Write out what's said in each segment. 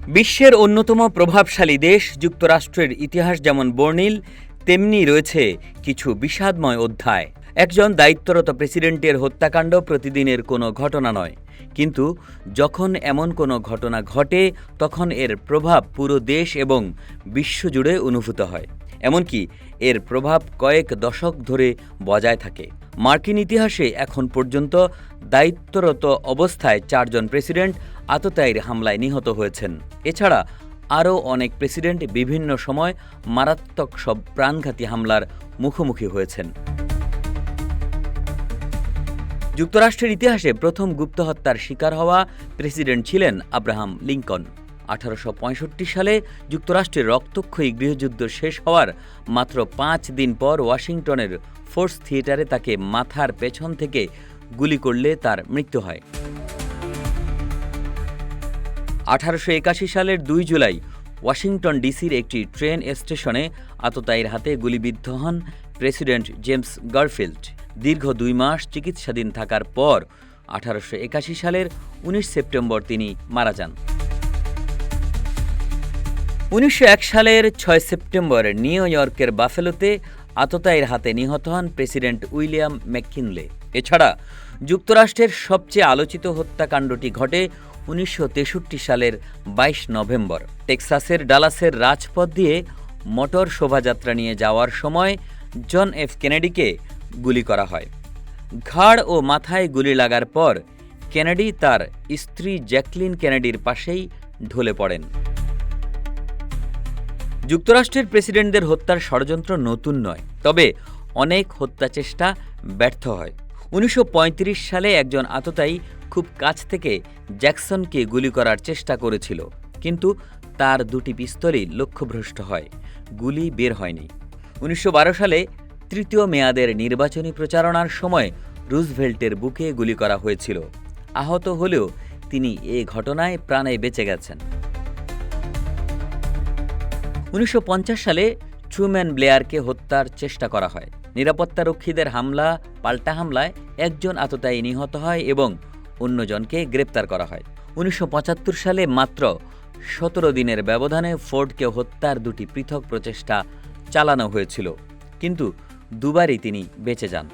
বিশ্বের অন্যতম প্রভাবশালী দেশ যুক্তরাষ্ট্রের ইতিহাস যেমন বর্ণিল, তেমনি রয়েছে কিছু বিষাদময় অধ্যায়। একজন দায়িত্বরত প্রেসিডেন্টের হত্যাকাণ্ড প্রতিদিনের কোনো ঘটনা নয়, কিন্তু যখন এমন কোনো ঘটনা ঘটে তখন এর প্রভাব পুরো দেশ এবং বিশ্বজুড়ে অনুভূত হয়। এমনকি এর প্রভাব কয়েক দশক ধরে বজায় থাকে। মার্কিন ইতিহাসে এখন পর্যন্ত দায়িত্বরত অবস্থায় 4 জন প্রেসিডেন্ট আততায়ীর হামলায় নিহত হয়েছেন। এছাড়া আরও অনেক প্রেসিডেন্ট বিভিন্ন সময় মারাত্মক সব প্রাণঘাতী হামলার মুখোমুখি হয়েছেন। যুক্তরাষ্ট্রের ইতিহাসে প্রথম গুপ্ত হত্যার শিকার হওয়া প্রেসিডেন্ট ছিলেন আব্রাহাম লিঙ্কন। 1865 সালে যুক্তরাষ্ট্রের রক্তক্ষয়ী গৃহযুদ্ধ শেষ হওয়ার মাত্র 5 দিন পর ওয়াশিংটনের ফোর্স থিয়েটারে তাকে মাথার পেছন থেকে গুলি করলে তার মৃত্যু হয়। 1881 সালের 2 জুলাই ওয়াশিংটন ডিসির একটি ট্রেন স্টেশনে আততায়ীর হাতে গুলিবিদ্ধ হন প্রেসিডেন্ট জেমস গারফিল্ড। দীর্ঘ 2 মাস চিকিৎসাধীন থাকার পর 1881 সালের 19 সেপ্টেম্বর তিনি মারা যান। 1901 সালের 6 সেপ্টেম্বর নিউ ইয়র্কের বাফেলোতে আততায়ীর হাতে নিহত হন প্রেসিডেন্ট উইলিয়াম ম্যাককিনলে। এছাড়া যুক্তরাষ্ট্রের সবচেয়ে আলোচিত হত্যাকাণ্ডটি ঘটে 1963 সালের 22 নভেম্বর। টেক্সাসের ডালাসের রাজপথ দিয়ে মোটর শোভাযাত্রা নিয়ে যাওয়ার সময় জন এফ কেনেডিকে গুলি করা হয়। ঘাড় ও মাথায় গুলি লাগার পর কেনেডি তার স্ত্রী জ্যাকলিন কেনেডির পাশেই ঢলে পড়েন। যুক্তরাষ্ট্রের প্রেসিডেন্টদের হত্যার ষড়যন্ত্র নতুন নয়, তবে অনেক হত্যা চেষ্টা ব্যর্থ হয়। 1935 সালে একজন আততায়ী খুব কাছ থেকে জ্যাকসনকে গুলি করার চেষ্টা করেছিল, কিন্তু তার 2টি পিস্তলই লক্ষ্যভ্রষ্ট হয়, গুলি বের হয়নি। 1912 সালে তৃতীয় মেয়াদের নির্বাচনী প্রচারণার সময় রুজভেল্টের বুকে গুলি করা হয়েছিল। আহত হলেও তিনি এ ঘটনায় প্রাণে বেঁচে গেছেন। 1950 সালে ট্রুম্যান ব্লেয়ারকে হত্যার চেষ্টা করা হয়। নিরাপত্তারক্ষীদের পাল্টা হামলায় একজন আততায়ী নিহত হয় এবং অন্যজনকে গ্রেপ্তার করা হয়। 1975 সালে মাত্র 17 দিনের ব্যবধানে ফোর্ডকে হত্যার 2টি পৃথক প্রচেষ্টা চালানো হয়েছিল, কিন্তু দুবারই তিনি বেঁচে যান।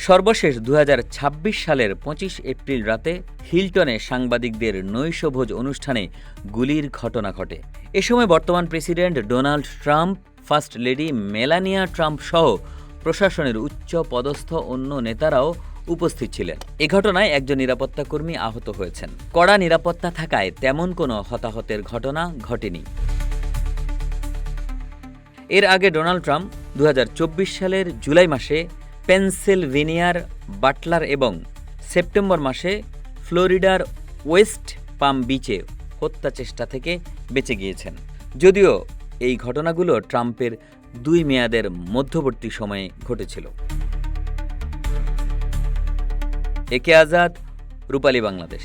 সর্বশেষ 2026 সালের 25 এপ্রিল রাতে হিলটনে সাংবাদিকদের নৈশভোজ অনুষ্ঠানে গুলির ঘটনা ঘটে। এ সময় বর্তমান president Donald Trump, first lady Melania Trump সহ প্রশাসনের উচ্চ পদস্থ অন্য নেতারাও উপস্থিত ছিলেন। এ ঘটনায় একজন নিরাপত্তাকর্মী আহত হয়েছেন। কড়া নিরাপত্তা থাকায় তেমন কোনো হতাহতের ঘটনা ঘটেনি। এর আগে ডোনাল্ড ট্রাম্প 2024 সালের জুলাই মাসে পেনসিলভেনিয়ার বাটলার এবং সেপ্টেম্বর মাসে ফ্লোরিডার ওয়েস্ট পাম বিচে হত্যা চেষ্টা থেকে বেঁচে গিয়েছেন। যদিও এই ঘটনাগুলো ট্রাম্পের 2 মেয়াদের মধ্যবর্তী সময়ে ঘটেছিল। একে আজাদ, রূপালী বাংলাদেশ।